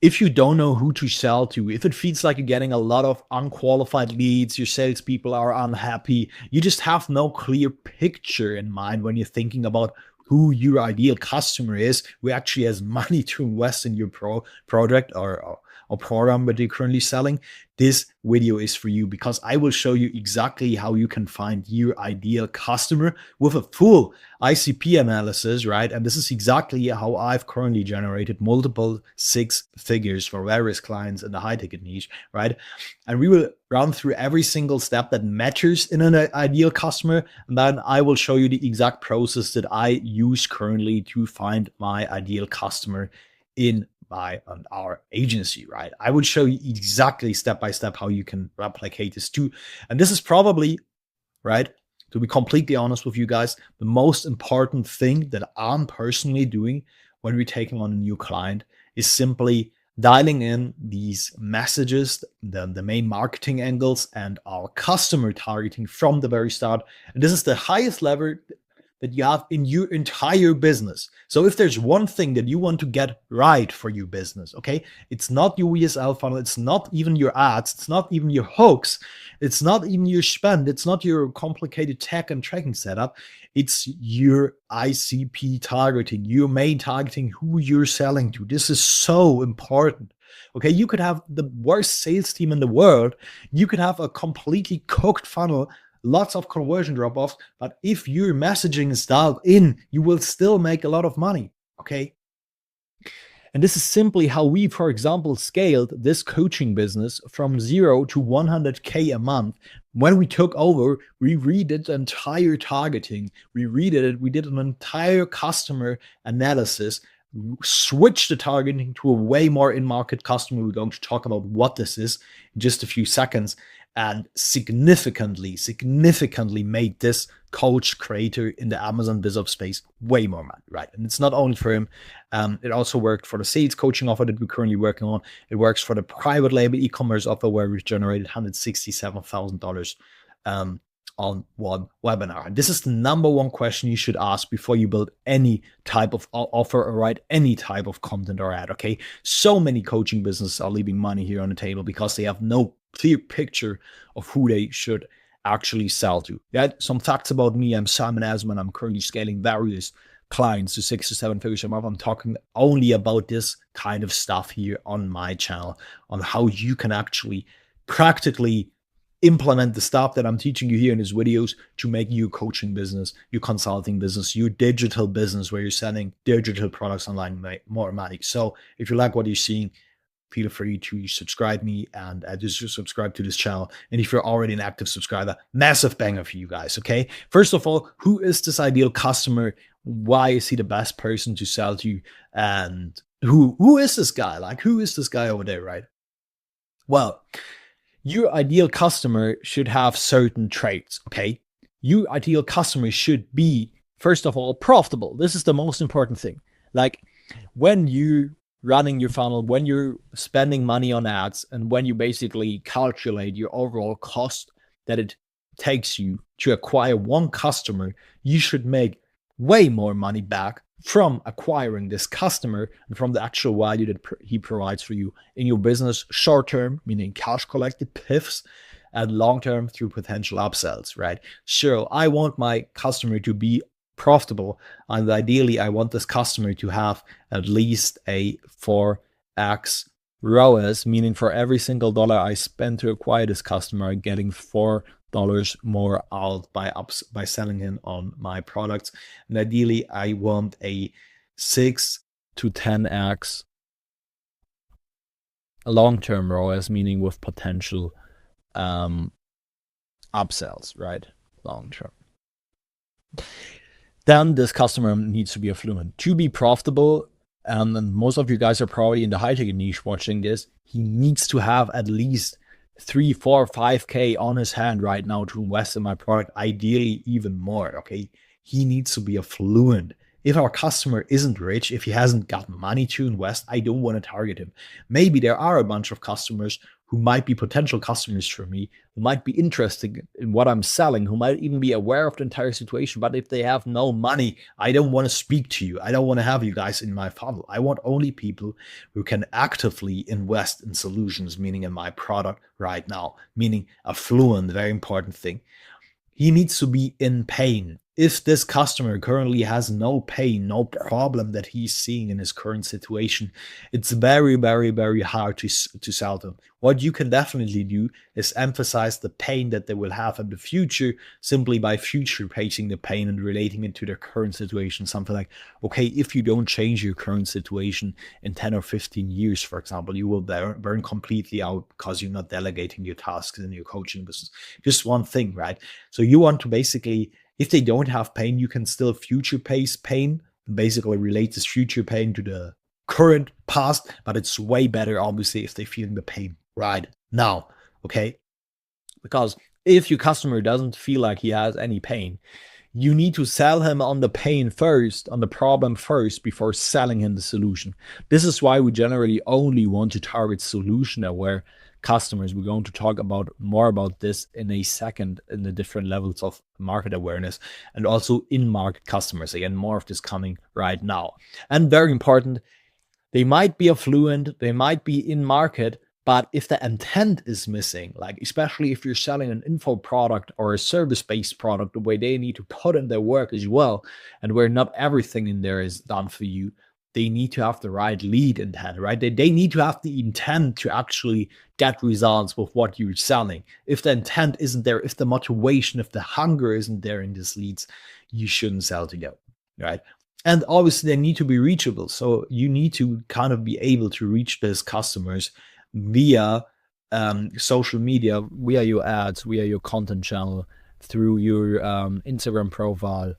if you don't know who to sell to, if it feels like you're getting a lot of unqualified leads, your salespeople are unhappy, you just have no clear picture in mind when you're thinking about who your ideal customer is, who actually has money to invest in your product or program that you're currently selling, this video is for you, because I will show you exactly how you can find your ideal customer with a full ICP analysis, right? And this is exactly how I've currently generated multiple six figures for various clients in the high ticket niche, right? And we will run through every single step that matters in an ideal customer. And then I will show you the exact process that I use currently to find my ideal customer in our agency, right? I would show you exactly step by step how you can replicate this too. And this is probably, right, to be completely honest with you guys, the most important thing that I'm personally doing when we're taking on a new client is simply dialing in these messages, the main marketing angles, and our customer targeting from the very start. And this is the highest level that you have in your entire business. So if there's one thing that you want to get right for your business, okay, it's not your VSL funnel, it's not even your ads, it's not even your hooks, it's not even your spend, it's not your complicated tech and tracking setup, it's your ICP targeting, your main targeting, who you're selling to. This is so important. Okay, you could have the worst sales team in the world, you could have a completely cooked funnel, lots of conversion drop-offs, but if your messaging is dialed in, you will still make a lot of money, okay? And this is simply how we, for example, scaled this coaching business from 0 to 100K a month. When we took over, we redid the entire targeting. We redid it. We did an entire customer analysis, switch the targeting to a way more in-market customer. We're going to talk about what this is in just a few seconds, and significantly made this coach creator in the Amazon BizOps space way more money, right? And it's not only for him. It also worked for the sales coaching offer that we're currently working on. It works for the private label e-commerce offer where we've generated $167,000 on one webinar. And this is the number one question you should ask before you build any type of offer or write any type of content or ad, okay? So many coaching businesses are leaving money here on the table because they have no clear picture of who they should actually sell to. Yeah, some facts about me. I'm Simon Asman. I'm currently scaling various clients to 6 to 7 figures a month. I'm talking only about this kind of stuff here on my channel, on how you can actually practically implement the stuff that I'm teaching you here in these videos to make your coaching business, your consulting business, your digital business where you're selling digital products online make more money. So if you like what you're seeing, feel free to subscribe me and just subscribe to this channel. And if you're already an active subscriber, massive banger for you guys, okay? First of all, who is this ideal customer? Why is he the best person to sell to? And who is this guy? Like, who is this guy over there, right? Well, your ideal customer should have certain traits, okay? Your ideal customer should be, first of all, profitable. This is the most important thing. Like, when you running your funnel, when you're spending money on ads, and when you basically calculate your overall cost that it takes you to acquire one customer, you should make way more money back from acquiring this customer and from the actual value that he provides for you in your business, short term, meaning cash collected PIFs, and long term through potential upsells, right? Sure, I want my customer to be profitable, and ideally I want this customer to have at least a 4x ROAS, meaning for every single dollar I spend to acquire this customer, I'm getting $4 more out by selling him on my products. And ideally I want a 6 to 10x long-term ROAS, meaning with potential upsells, right? Long-term. Then this customer needs to be affluent. To be profitable, and most of you guys are probably in the high ticket niche watching this, he needs to have at least 3, 4, 5K on his hand right now to invest in my product, ideally even more, okay? He needs to be affluent if our customer isn't rich, if he hasn't got money to invest, I don't want to target him. Maybe there are a bunch of customers who might be potential customers for me, who might be interested in what I'm selling, who might even be aware of the entire situation. But if they have no money, I don't want to speak to you. I don't want to have you guys in my funnel. I want only people who can actively invest in solutions, meaning in my product right now, meaning affluent, very important thing. He needs to be in pain. If this customer currently has no pain, no problem that he's seeing in his current situation, it's very, very, very hard to sell them. What you can definitely do is emphasize the pain that they will have in the future simply by future pacing the pain and relating it to their current situation. Something like, okay, if you don't change your current situation in 10 or 15 years, for example, you will burn completely out because you're not delegating your tasks in your coaching business. Just one thing, right? So you want to basically, if they don't have pain, you can still future pace pain and basically relate this future pain to the current past, but it's way better, obviously, if they're feeling the pain right now, okay? Because if your customer doesn't feel like he has any pain, you need to sell him on the pain first, on the problem first, before selling him the solution. This is why we generally only want to target solution-aware customers. We're going to talk about more about this in a second in the different levels of market awareness and also in-market customers. Again, more of this coming right now. And very important, they might be affluent, they might be in market, but if the intent is missing, like especially if you're selling an info product or a service-based product, the way they need to put in their work as well, and where not everything in there is done for you, they need to have the right lead intent, right? They need to have the intent to actually get results with what you're selling. If the intent isn't there, if the motivation, if the hunger isn't there in these leads, you shouldn't sell to them, right? And obviously they need to be reachable. So you need to kind of be able to reach those customers via social media, via your ads, via your content channel, through your Instagram profile,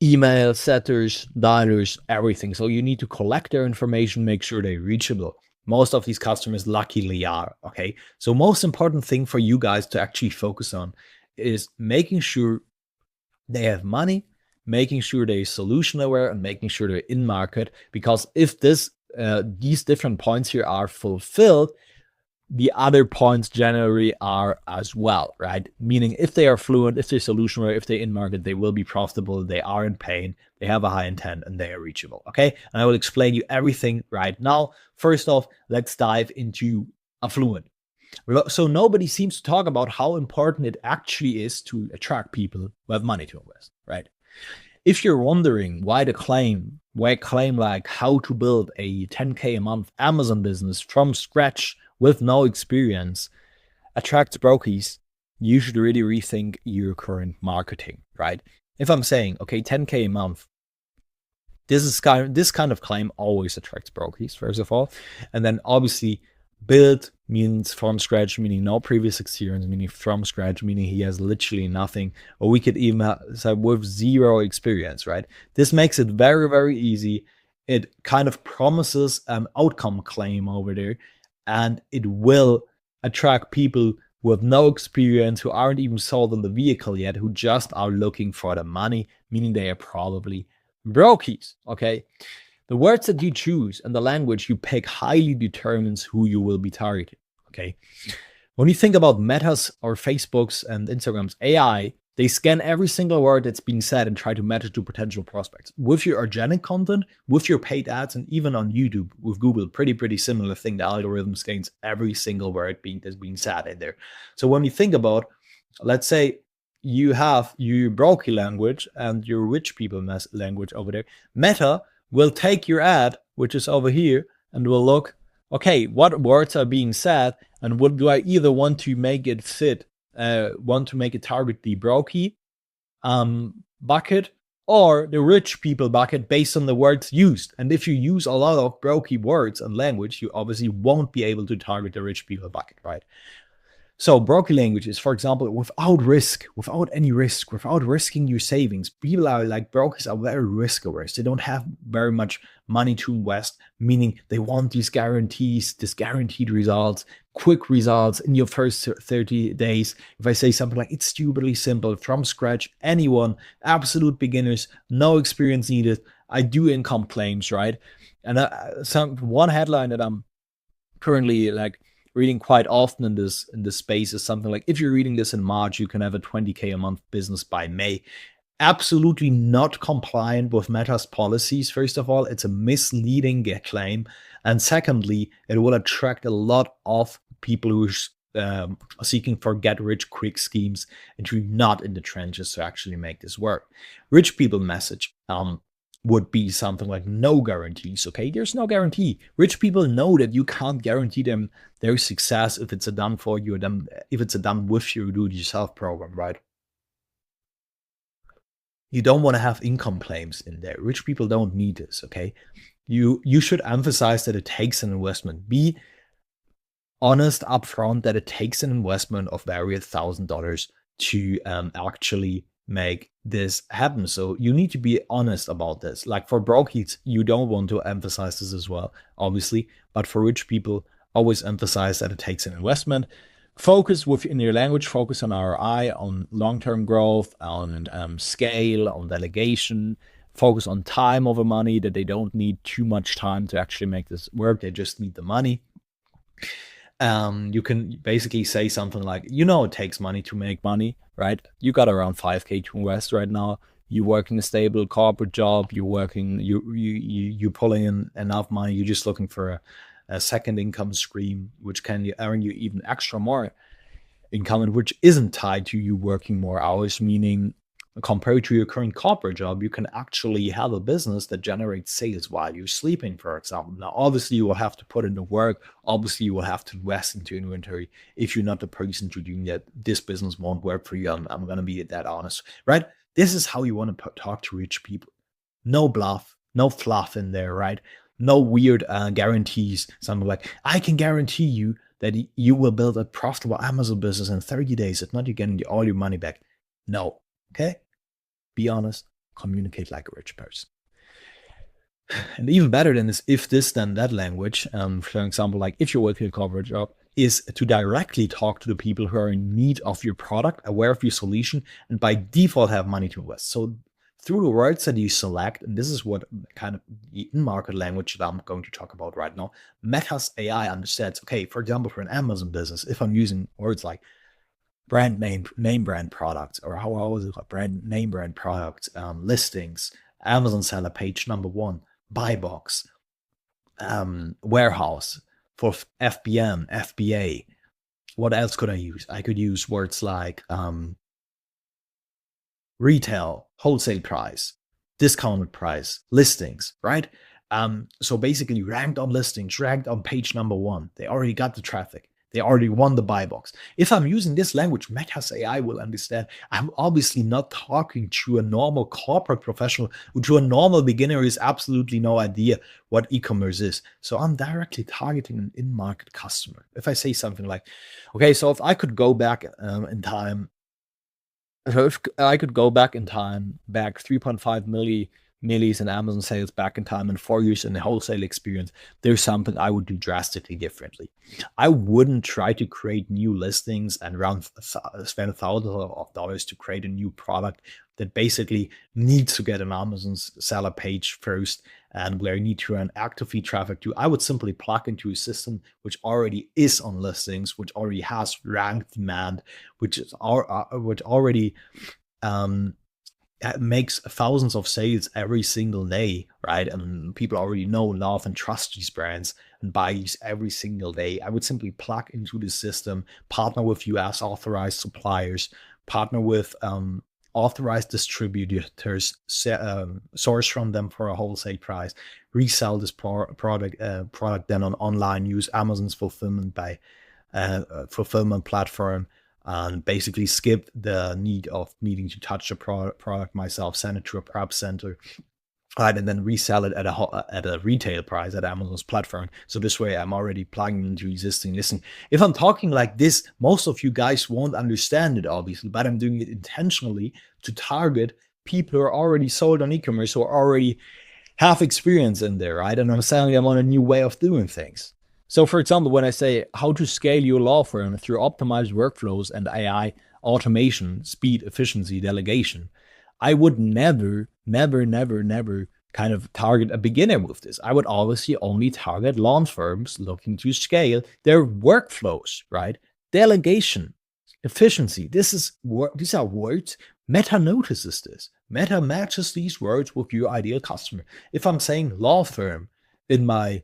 email, setters, dialers, everything. So you need to collect their information, make sure they're reachable. Most of these customers luckily are, okay? So most important thing for you guys to actually focus on is making sure they have money, making sure they're solution aware, and making sure they're in market. Because if these different points here are fulfilled, the other points generally are as well, right? Meaning if they are fluent, if they're solution aware, if they're in market, they will be profitable, they are in pain, they have a high intent, and they are reachable, okay? And I will explain you everything right now. First off, let's dive into affluent. So nobody seems to talk about how important it actually is to attract people who have money to invest, right? If you're wondering why claim like how to build a 10K a month Amazon business from scratch with no experience attracts brokies, you should really rethink your current marketing, right? If I'm saying, okay, 10K a month, this kind of claim always attracts brokies, first of all. And then obviously build means from scratch, meaning no previous experience, meaning from scratch, meaning he has literally nothing, or we could even say with zero experience, right? This makes it very, very easy. It kind of promises an outcome claim over there, and it will attract people with no experience, who aren't even sold on the vehicle yet, who just are looking for the money, meaning they are probably brokies, okay? The words that you choose and the language you pick highly determines who you will be targeting, okay? When you think about Meta's or Facebook's and Instagram's AI, they scan every single word that's being said and try to match it to potential prospects. With your organic content, with your paid ads, and even on YouTube with Google, pretty similar thing. The algorithm scans every single word that's being said in there. So when you think about, let's say you have your broky language and your rich people language over there, Meta will take your ad, which is over here, and will look, okay, what words are being said, and what do I either want to make it fit, want to make it target the broky bucket or the rich people bucket based on the words used. And if you use a lot of broky words and language, you obviously won't be able to target the rich people bucket, right? So broker language is, for example, without risk, without any risk, without risking your savings. People are like brokers are very risk averse. They don't have very much money to invest, meaning they want these guarantees, this guaranteed results, quick results in your first 30 days. If I say something like it's stupidly simple from scratch, anyone, absolute beginners, no experience needed. I do income claims, right? And one headline that I'm currently like reading quite often in this space is something like, if you're reading this in March, you can have a 20K a month business by May. Absolutely not compliant with Meta's policies. First of all, it's a misleading claim, and secondly, it will attract a lot of people who are seeking for get rich quick schemes and who are not in the trenches to actually make this work. Rich people message would be something like no guarantees. Okay, there's no guarantee. Rich people know that you can't guarantee them their success if it's a done for you, if it's a done with you, do it yourself program, right? You don't want to have income claims in there. Rich people don't need this. Okay, you should emphasize that it takes an investment. Be honest upfront that it takes an investment of various $1,000 to actually make this happen. So you need to be honest about this. Like for brokies, you don't want to emphasize this as well, obviously. But for rich people, always emphasize that it takes an investment. Focus within your language, focus on ROI, on long-term growth, on scale, on delegation, focus on time over money, that they don't need too much time to actually make this work. They just need the money. You can basically say something like, it takes money to make money, right? You got around 5K to invest right now. You work in a stable corporate job. You're pulling in enough money. You're just looking for a second income stream, which can earn you even extra more income, and which isn't tied to you working more hours, meaning compared to your current corporate job, you can actually have a business that generates sales while you're sleeping, for example. Now, obviously, you will have to put in the work. Obviously, you will have to invest into inventory. If you're not the person to do that, this business won't work for you. I'm going to be that honest, right? This is how you want to talk to rich people. No bluff, no fluff in there, right? No weird guarantees. Something like, I can guarantee you that you will build a profitable Amazon business in 30 days. If not, you're getting all your money back. No. Okay? Be honest, communicate like a rich person. And even better than this, if this, then that language, for example, like if you're working a corporate job, is to directly talk to the people who are in need of your product, aware of your solution, and by default have money to invest. So through the words that you select, and this is what kind of the in-market language that I'm going to talk about right now, Meta's AI understands, okay, for example, for an Amazon business, if I'm using words like brand name brand products, or how was it called? Brand products, listings, Amazon seller page number one, buy box, warehouse for FBM, FBA. What else could I use? I could use words like retail, wholesale price, discounted price, listings, right? So basically ranked on listings, ranked on page number one. They already got the traffic. They already won the buy box. If I'm using this language, Meta's AI will understand I'm obviously not talking to a normal corporate professional who to a normal beginner is absolutely no idea what e-commerce is. So I'm directly targeting an in-market customer. If I say something like, okay, so if I could go back in time, if I could go back in time, back 3.5 millis in Amazon sales back in time and 4 years in the wholesale experience, there's something I would do drastically differently. I wouldn't try to create new listings and spend thousands of dollars to create a new product that basically needs to get an Amazon seller page first and where I need to run active feed traffic to. I would simply plug into a system which already is on listings, which already has ranked demand, which already makes thousands of sales every single day, right? And people already know, love, and trust these brands and buy these every single day. I would simply plug into the system, partner with US authorized suppliers, partner with authorized distributors, source from them for a wholesale price, resell this product then on online, use Amazon's fulfillment platform, and basically skip the need of needing to touch the product myself, send it to a prep center, right, and then resell it at a retail price at Amazon's platform. So this way, I'm already plugging into existing listing. If I'm talking like this, most of you guys won't understand it, obviously, but I'm doing it intentionally to target people who are already sold on e-commerce, who already have experience in there, right? And I'm selling them on a new way of doing things. So, for example, when I say how to scale your law firm through optimized workflows and AI automation, speed, efficiency, delegation, I would never, never, never, never kind of target a beginner with this. I would obviously only target law firms looking to scale their workflows, right? Delegation, efficiency. These are words. Meta notices this. Meta matches these words with your ideal customer. If I'm saying law firm in my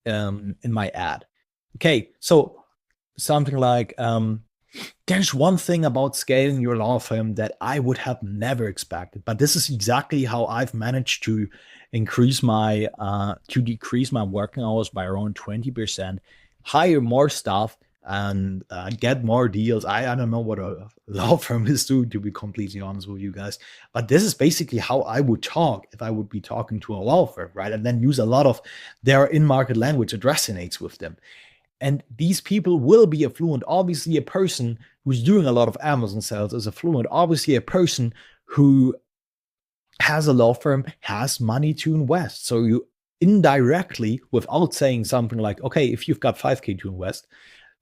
ad, okay, so something like there's one thing about scaling your law firm that I would have never expected, but this is exactly how I've managed to decrease my working hours by around 20%, hire more staff, and get more deals. I don't know what a law firm is doing, to be completely honest with you guys, but this is basically how I would talk if I would be talking to a law firm, right? And then use a lot of their in-market language that resonates with them. And these people will be affluent. Obviously, a person who's doing a lot of Amazon sales is affluent. Obviously, a person who has a law firm has money to invest. So you indirectly, without saying something like, okay, if you've got 5K to invest,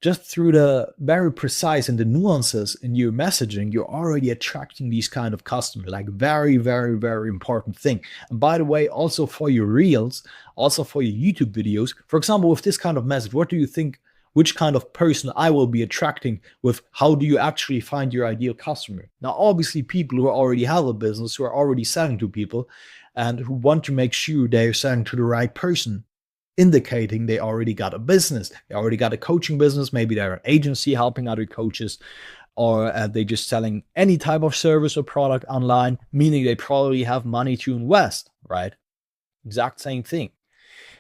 just through the very precise and the nuances in your messaging, you're already attracting these kind of customers. Like very, very, very important thing. And by the way, also for your reels, also for your YouTube videos, for example, with this kind of message, what do you think, which kind of person I will be attracting with how do you actually find your ideal customer? Now, obviously people who already have a business, who are already selling to people and who want to make sure they're selling to the right person, indicating they already got a business, they already got a coaching business, maybe they're an agency helping other coaches, or they're just selling any type of service or product online, meaning they probably have money to invest, right? Exact same thing.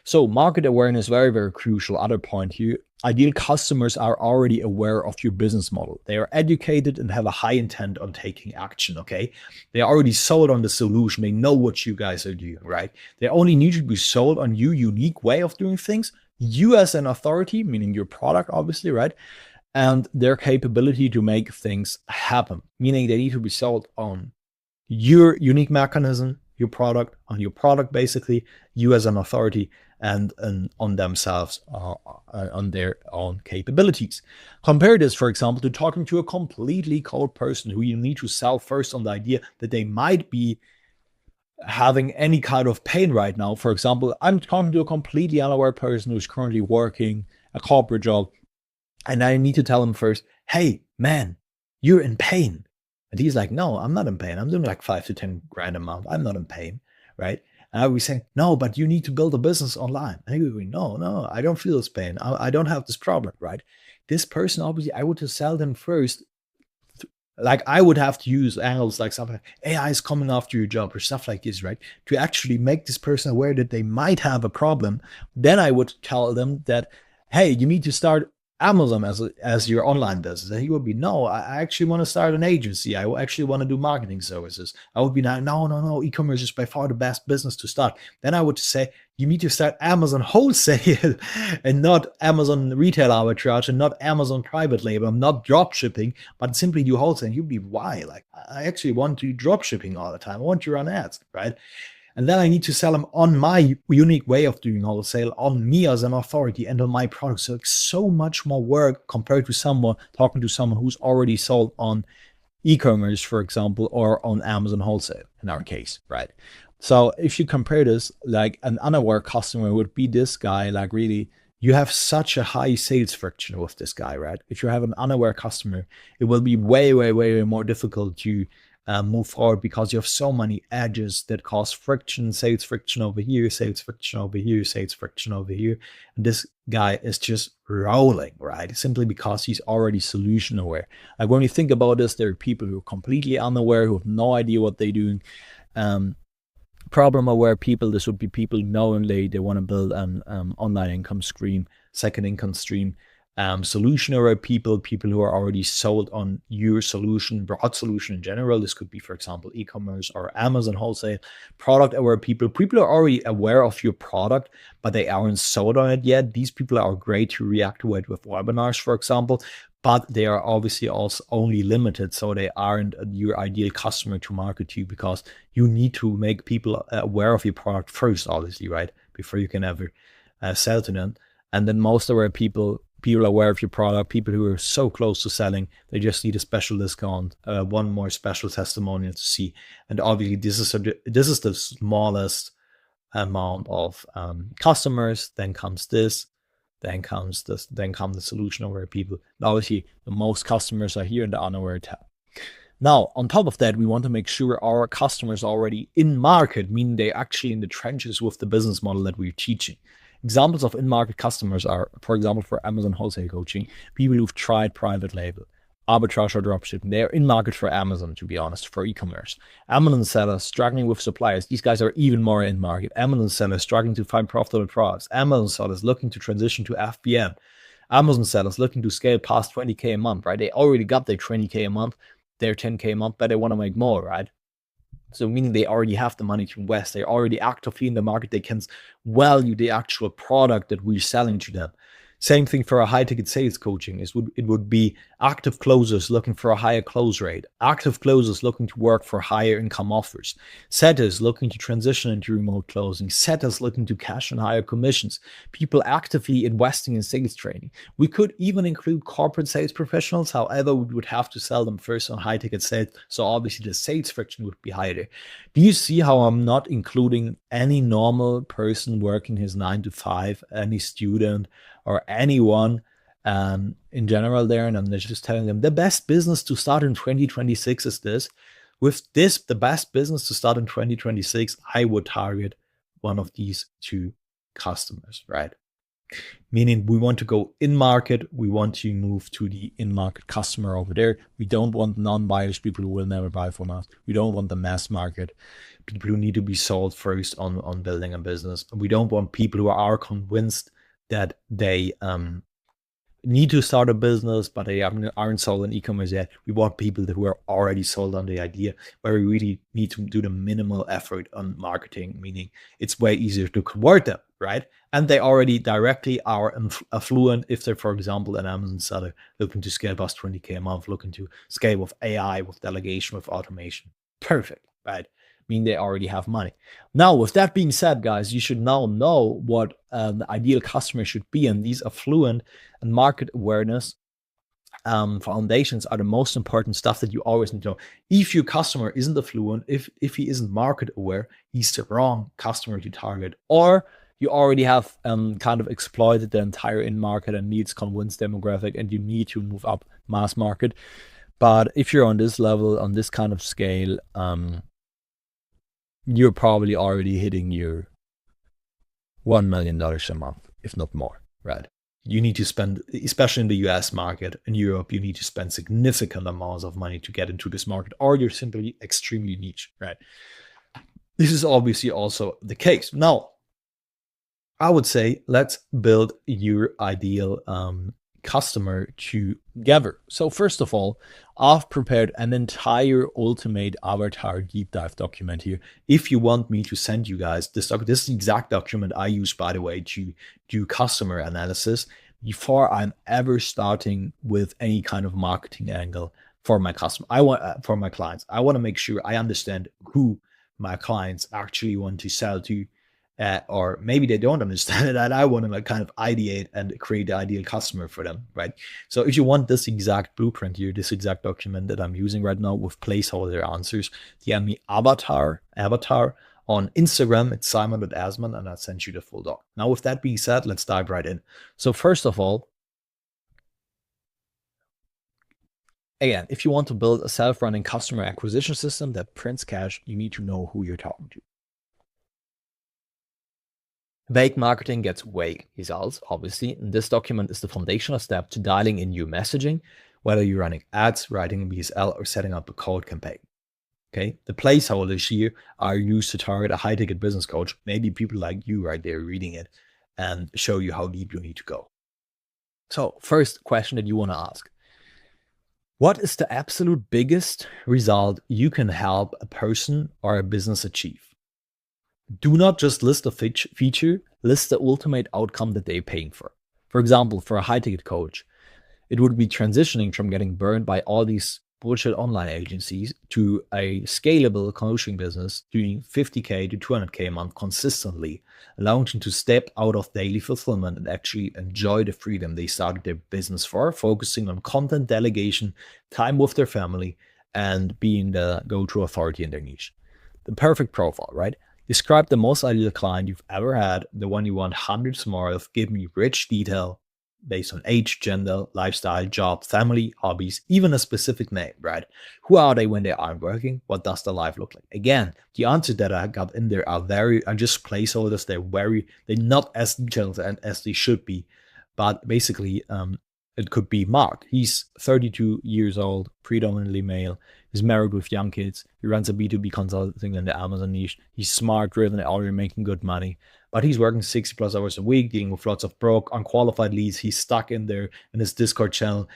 So market awareness, very, very crucial. Other point here, ideal customers are already aware of your business model. They are educated and have a high intent on taking action, okay? They are already sold on the solution. They know what you guys are doing, right? They only need to be sold on your unique way of doing things. You as an authority, meaning your product, obviously, right? And their capability to make things happen, meaning they need to be sold on your unique mechanism, your product, on your product, basically, you as an authority, and on themselves, on their own capabilities. Compare this, for example, to talking to a completely cold person who you need to sell first on the idea that they might be having any kind of pain right now. For example, I'm talking to a completely unaware person who's currently working a corporate job, and I need to tell him first, hey, man, you're in pain. And he's like, no, I'm not in pain. I'm doing like 5 to 10 grand a month. I'm not in pain, right? And I was saying, no, but you need to build a business online. And he would be, no, I don't feel this pain. I don't have this problem, right? This person, obviously, I would have sell them first. Like I would have to use angles like something like AI is coming after your job or stuff like this, right? To actually make this person aware that they might have a problem. Then I would tell them that, hey, you need to start Amazon as your online business. And he would be, no, I actually want to start an agency. I actually want to do marketing services. I would be like, no, e-commerce is by far the best business to start. Then I would say, you need to start Amazon wholesale and not Amazon retail arbitrage and not Amazon private label. I'm not drop shipping, but simply do wholesale. And you'd be, why? Like, I actually want to do drop shipping all the time. I want to run ads, right? And then I need to sell them on my unique way of doing wholesale, on me as an authority and on my product. So it's so much more work compared to talking to someone who's already sold on e-commerce, for example, or on Amazon wholesale in our case, right? So if you compare this, like an unaware customer would be this guy, like really, you have such a high sales friction with this guy, right? If you have an unaware customer, it will be way, way, way more difficult to move forward because you have so many edges that cause friction, sales friction over here, sales friction over here, sales friction over here. And this guy is just rolling, right? Simply because he's already solution aware. Like when you think about this, there are people who are completely unaware, who have no idea what they're doing. Problem aware people, this would be people knowingly they want to build an online income stream, second income stream, solution-aware people, people who are already sold on your solution, broad solution in general. This could be, for example, e-commerce or Amazon wholesale. Product-aware people, people are already aware of your product, but they aren't sold on it yet. These people are great to reactivate with webinars, for example, but they are obviously also only limited, so they aren't your ideal customer to market to, because you need to make people aware of your product first, obviously, right, before you can ever sell to them. And then most aware people aware of your product, people who are so close to selling, they just need a special discount, one more special testimonial to see. And obviously, this is the smallest amount of customers. Then comes this. Then comes this. Then come the solution-aware people. And obviously, the most customers are here in the unaware tab. Now, on top of that, we want to make sure our customers are already in market, meaning they're actually in the trenches with the business model that we're teaching. Examples of in-market customers are, for example, for Amazon wholesale coaching, people who've tried private label, arbitrage or dropshipping. They're in market for Amazon, to be honest, for e-commerce. Amazon sellers struggling with suppliers. These guys are even more in market. Amazon sellers struggling to find profitable products. Amazon sellers looking to transition to FBM. Amazon sellers looking to scale past 20K a month, right? They already got their 20K a month, their 10K a month, but they want to make more, right? So meaning they already have the money to invest. They're already actively in the market. They can value the actual product that we're selling to them. Same thing for a high-ticket sales coaching. It would be active closers looking for a higher close rate, active closers looking to work for higher income offers, setters looking to transition into remote closing, setters looking to cash on higher commissions, people actively investing in sales training. We could even include corporate sales professionals. However, we would have to sell them first on high-ticket sales, so obviously the sales friction would be higher. Do you see how I'm not including any normal person working his 9 to 5, any student, or anyone in general there? And I'm just telling them the best business to start in 2026 is this. With this, the best business to start in 2026, I would target one of these two customers, right? Meaning we want to go in market. We want to move to the in-market customer over there. We don't want non-buyers, people who will never buy from us. We don't want the mass market, people who need to be sold first on building a business. We don't want people who are convinced that they need to start a business, but they aren't sold in e-commerce yet. We want people who are already sold on the idea, where we really need to do the minimal effort on marketing, meaning it's way easier to convert them, right? And they already directly are affluent if they're, for example, an Amazon seller looking to scale past 20K a month, looking to scale with AI, with delegation, with automation. Perfect, right? Mean they already have money. Now, with that being said, guys, you should now know what the ideal customer should be. And these affluent and market awareness foundations are the most important stuff that you always need to know. If your customer isn't affluent, if he isn't market aware, he's the wrong customer to target. Or you already have kind of exploited the entire in-market and needs convinced demographic, and you need to move up mass market. But if you're on this level, on this kind of scale, you're probably already hitting your $1 million a month, if not more, right? You need to spend, especially in the US market, in Europe, you need to spend significant amounts of money to get into this market, or you're simply extremely niche, right? This is obviously also the case. Now, I would say let's build your ideal customer together. So first of all, I've prepared an entire ultimate avatar deep dive document here. If you want me to send you guys this is the exact document I use, by the way, to do customer analysis before I'm ever starting with any kind of marketing angle for my customer. For my clients, I want to make sure I understand who my clients actually want to sell to. Or maybe they don't understand it, and I want to kind of ideate and create the ideal customer for them, right? So if you want this exact blueprint here, this exact document that I'm using right now with placeholder answers, DM me avatar on Instagram. It's simon.asman, and I'll send you the full doc. Now, with that being said, let's dive right in. So first of all, again, if you want to build a self-running customer acquisition system that prints cash, you need to know who you're talking to. Vague marketing gets vague results, obviously. And this document is the foundational step to dialing in your messaging, whether you're running ads, writing a BSL, or setting up a cold campaign. Okay, the placeholders here are used to target a high-ticket business coach, maybe people like you right there reading it, and show you how deep you need to go. So first question that you want to ask: what is the absolute biggest result you can help a person or a business achieve? Do not just list a feature, list the ultimate outcome that they're paying for. For example, for a high ticket coach, it would be transitioning from getting burned by all these bullshit online agencies to a scalable coaching business doing 50K to 200K a month consistently, allowing them to step out of daily fulfillment and actually enjoy the freedom they started their business for, focusing on content delegation, time with their family, and being the go-to authority in their niche. The perfect profile, right? Describe the most ideal client you've ever had, the one you want hundreds more of. Give me rich detail based on age, gender, lifestyle, job, family, hobbies, even a specific name, right? Who are they when they aren't working? What does their life look like? Again, the answers that I got in there are just placeholders. They're not as detailed as they should be. But basically, it could be Mark. He's 32 years old, predominantly male. He's married with young kids. He runs a B2B consulting in the Amazon niche. He's smart, driven, already making good money. But he's working 60 plus hours a week, dealing with lots of broke, unqualified leads. He's stuck in there in his Discord channel,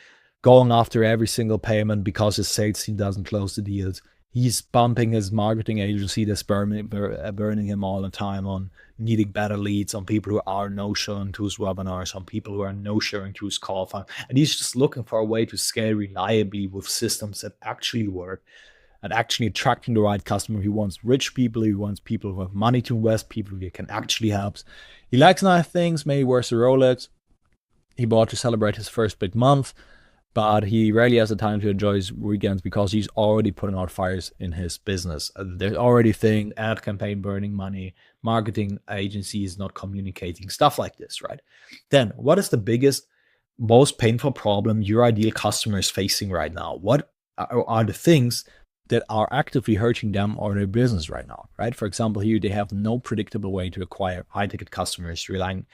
going after every single payment because his sales team doesn't close the deals. He's bumping his marketing agency that's burning him all the time on needing better leads, on people who are no-showing to his webinars, on people who are no-showing to his call funnel. And he's just looking for a way to scale reliably with systems that actually work and actually attracting the right customer. He wants rich people. He wants people who have money to invest, people who he can actually help. He likes nice things. Maybe wears a Rolex. He bought to celebrate his first big month, but he rarely has the time to enjoy his weekends because he's already putting out fires in his business. There's already thing, ad campaign burning money, marketing agency is not communicating, stuff like this, right? Then what is the biggest, most painful problem your ideal customer is facing right now? What are the things that are actively hurting them or their business right now, right? For example, here they have no predictable way to acquire high-ticket customers, relying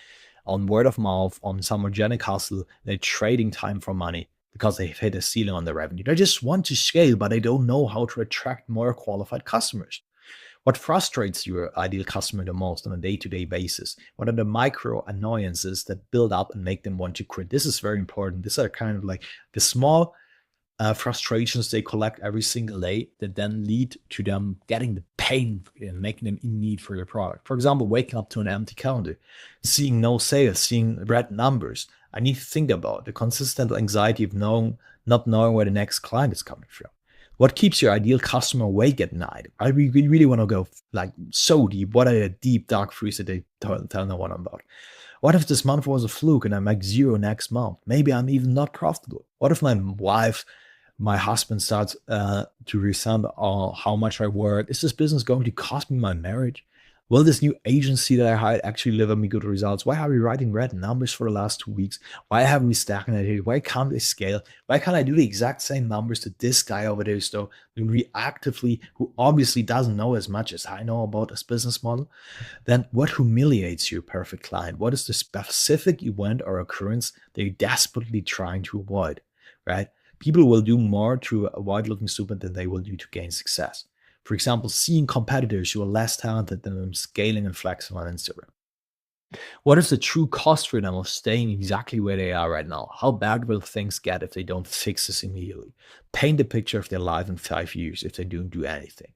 on word of mouth, on some organic hustle. They're trading time for money because they've hit a ceiling on their revenue. They just want to scale, but they don't know how to attract more qualified customers. What frustrates your ideal customer the most on a day-to-day basis? What are the micro annoyances that build up and make them want to quit? This is very important. These are kind of like the small frustrations they collect every single day that then lead to them getting the pain and making them in need for your product. For example, waking up to an empty calendar, seeing no sales, seeing red numbers. I need to think about the consistent anxiety of not knowing where the next client is coming from. What keeps your ideal customer awake at night? I really want to go like so deep. What are the deep dark freaks that they tell no one about? What if this month was a fluke and I make zero next month? Maybe I'm even not profitable. What if my husband starts to resent how much I work? Is this business going to cost me my marriage? Will this new agency that I hired actually deliver me good results? Why are we writing red numbers for the last 2 weeks? Why haven't we stagnated? Why can't we scale? Why can't I do the exact same numbers that this guy over there is though, who obviously doesn't know as much as I know about this business model? Then what humiliates your perfect client? What is the specific event or occurrence they're desperately trying to avoid, right? People will do more to avoid looking stupid than they will do to gain success. For example, seeing competitors who are less talented than them scaling and flexing on Instagram. What is the true cost for them of staying exactly where they are right now? How bad will things get if they don't fix this immediately? Paint the picture of their life in 5 years if they don't do anything.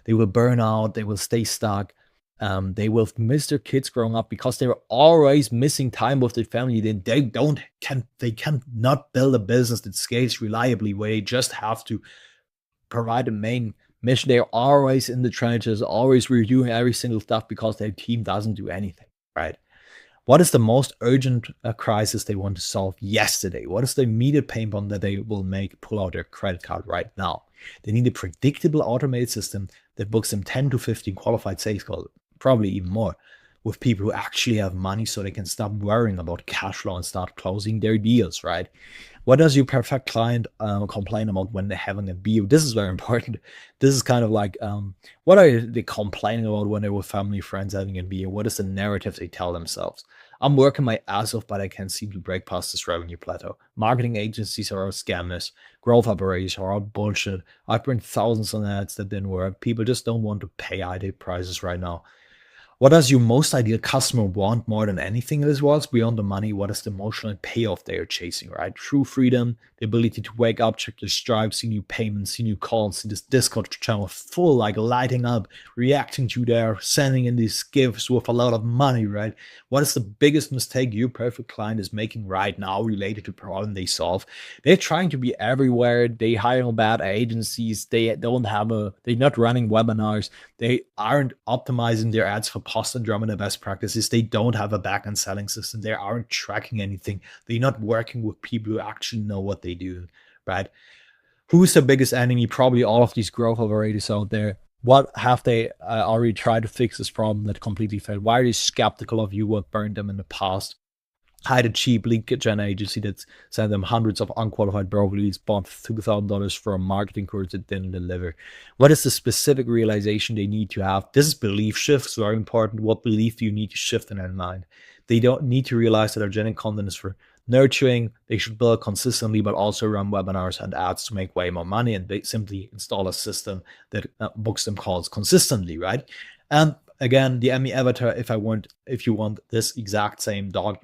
They will burn out. They will stay stuck. They will miss their kids growing up because they were always missing time with their family. They cannot build a business that scales reliably where they just have to provide a main mission. They're always in the trenches, always redoing every single stuff because their team doesn't do anything, right? What is the most urgent crisis they want to solve yesterday? What is the immediate pain point that they will pull out their credit card right now? They need a predictable automated system that books them 10 to 15 qualified sales calls, probably even more, with people who actually have money so they can stop worrying about cash flow and start closing their deals, right? What does your perfect client complain about when they're having a beer? This is very important. This is kind of like, what are they complaining about when they're with family, friends having a beer? What is the narrative they tell themselves? I'm working my ass off, but I can't seem to break past this revenue plateau. Marketing agencies are all scammers. Growth operations are all bullshit. I've burned thousands on ads that didn't work. People just don't want to pay high prices right now. What does your most ideal customer want more than anything in this world? Beyond the money, what is the emotional payoff they are chasing, right? True freedom, the ability to wake up, check their stripes, see new payments, see new calls, see this Discord channel full, like lighting up, reacting to their sending in these gifts with a lot of money, right? What is the biggest mistake your perfect client is making right now related to the problem they solve? They're trying to be everywhere. They hire bad agencies. They're not running webinars. They aren't optimizing their ads for post and drum and the best practices. They don't have a back-end selling system. They aren't tracking anything. They're not working with people who actually know what they do, right? Who's the biggest enemy? Probably all of these growth operators out there. What have they already tried to fix this problem that completely failed? Why are they skeptical of you? What burned them in the past? Hired a cheap lead gen agency that sent them hundreds of unqualified broker leads, bought $2,000 for a marketing course that didn't deliver. What is the specific realization they need to have? This is belief shifts, very important. What belief do you need to shift in their mind? They don't need to realize that organic content is for nurturing. They should build consistently, but also run webinars and ads to make way more money, and they simply install a system that books them calls consistently, right? And again, the ME avatar, if you want this exact same dog,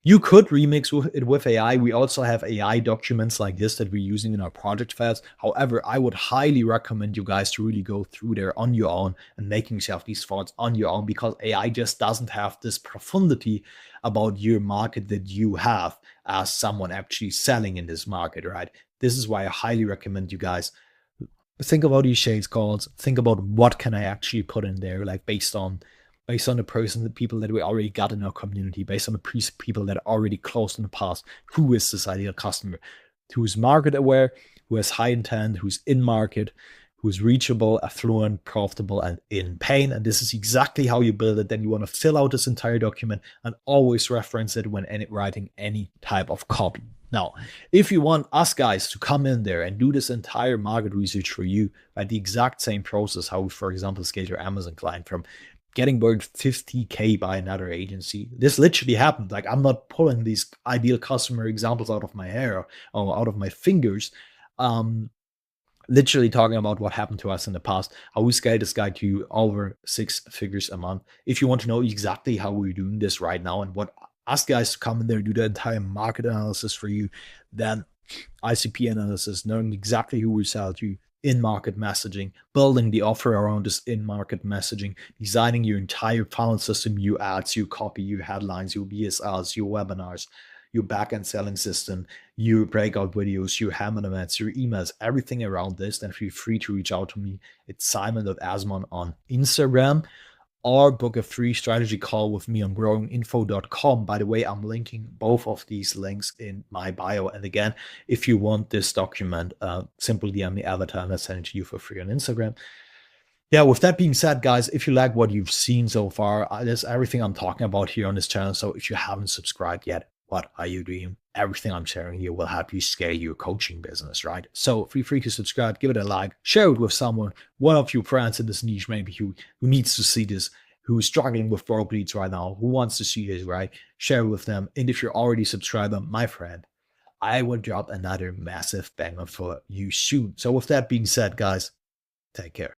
you could remix it with AI. We also have AI documents like this that we're using in our project files. However, I would highly recommend you guys to really go through there on your own and making yourself these thoughts on your own, because AI just doesn't have this profundity about your market that you have as someone actually selling in this market, right? This is why I highly recommend you guys think about these shades calls. Think about what can I actually put in there, like based on the people that we already got in our community, based on the people that are already closed in the past. Who is this ideal customer? Who's market aware, who has high intent, who's in market, who's reachable, affluent, profitable, and in pain. And this is exactly how you build it. Then you want to fill out this entire document and always reference it when writing any type of copy. Now, if you want us guys to come in there and do this entire market research for you, right, the exact same process, how we, for example, scale your Amazon client from getting burned 50K by another agency. This literally happened. Like, I'm not pulling these ideal customer examples out of my hair or out of my fingers. Literally talking about what happened to us in the past, how we scaled this guy to over 6 figures a month. If you want to know exactly how we're doing this right now and what us guys to come in there, do the entire market analysis for you, then ICP analysis, knowing exactly who we sell to, in-market messaging, building the offer around this in-market messaging, designing your entire funnel system, your ads, your copy, your headlines, your BSLs, your webinars, your back-end selling system, your breakout videos, your hammer events, your emails, everything around this, then feel free to reach out to me. It's simon.asmon on Instagram, or book a free strategy call with me on growinginfo.com. By the way, I'm linking both of these links in my bio. And again, if you want this document, simply DM the avatar and I'll send it to you for free on Instagram. Yeah, with that being said, guys, if you like what you've seen so far, that's everything I'm talking about here on this channel. So if you haven't subscribed yet, what are you doing? Everything I'm sharing here will help you scale your coaching business, right? So feel free to subscribe, give it a like, share it with someone, one of your friends in this niche, maybe who needs to see this, who's struggling with broke leads right now, who wants to see this, right? Share it with them. And if you're already subscribed, my friend, I will drop another massive banger for you soon. So with that being said, guys, take care.